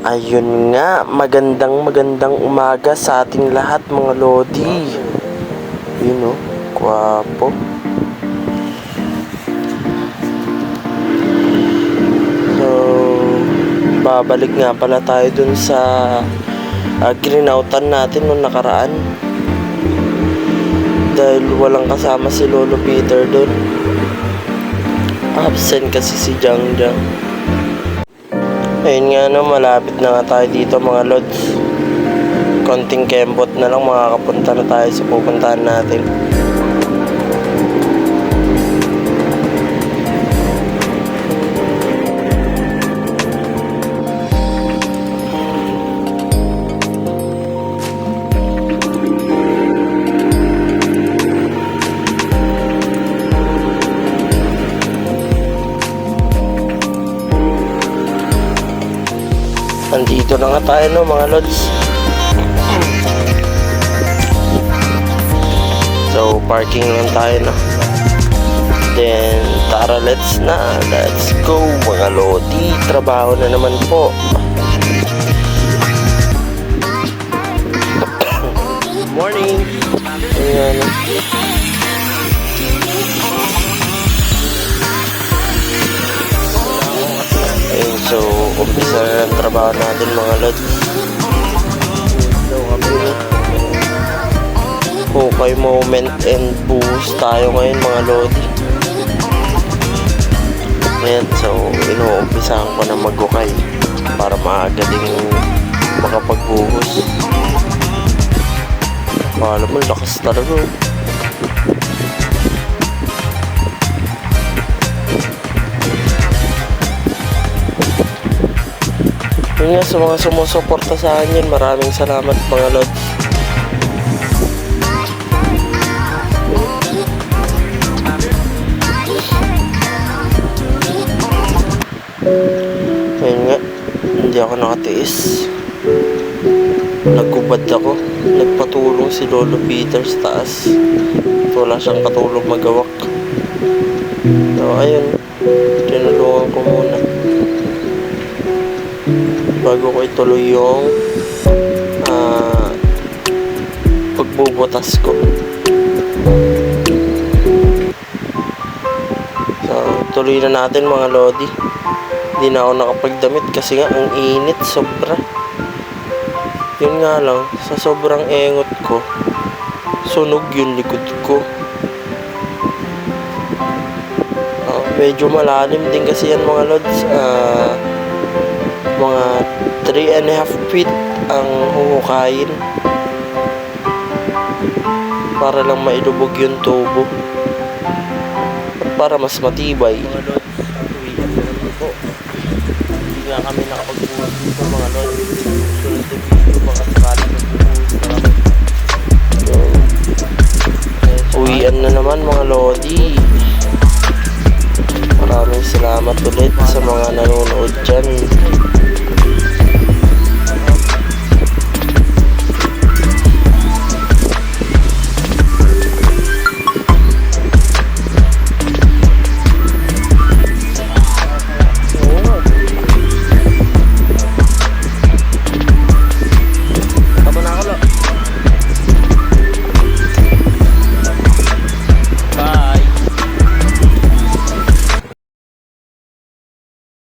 Ayun nga, magandang umaga sa ating lahat mga lodi. Yun o, gwapo. So, babalik nga pala tayo dun sa greenoutan natin nung nakaraan. Dahil walang kasama si Lolo Peter dun. Absent kasi si Jangjang. Ayun nga no, malapit na nga tayo dito mga lods. Konting kembot na lang, makakapunta na tayo sa pupuntahan natin. Nandito na nga tayo no mga lods. So parking lang tayo no. Then tara, let's go mga lodi. Trabaho na naman po. Morning. Ayan. So, umpisa na ang trabaho natin mga lods. So, kami okay moment and boost tayo ngayon mga lodi. Ayan, so inuumpisahan ko na mag-ukay para maaga din makapagbuhos. Alam mo, lakas talaga. Yun nga, sa mga sumusuporta sa akin, maraming salamat mga lods. Ayun nga, hindi ako nakatiis. Nagkubad ako. Nagpatulong si Lolo Peter sa taas. Wala siyang katulong magawak. So ayun, tinulungan ko muna bago ko ituloy yung pagbubutas ko. So tuloy na natin mga lodi. Hindi na ako nakapagdamit kasi nga ang init sobra. Yun nga lang, sa sobrang engot ko, sunog yung likod ko. Medyo malalim din kasi yan mga lods. Mga 3.5 feet ang huhukayin para lang mailubog yung tubo at para mas matibay. Mga lods, uwian na naman po. Hindi nga kami nakapagbuhat dito mga lods. Susunod na video baka sakali magbuhat na kami. So, uwian na naman mga lodi. Maraming salamat ulit sa mga nanonood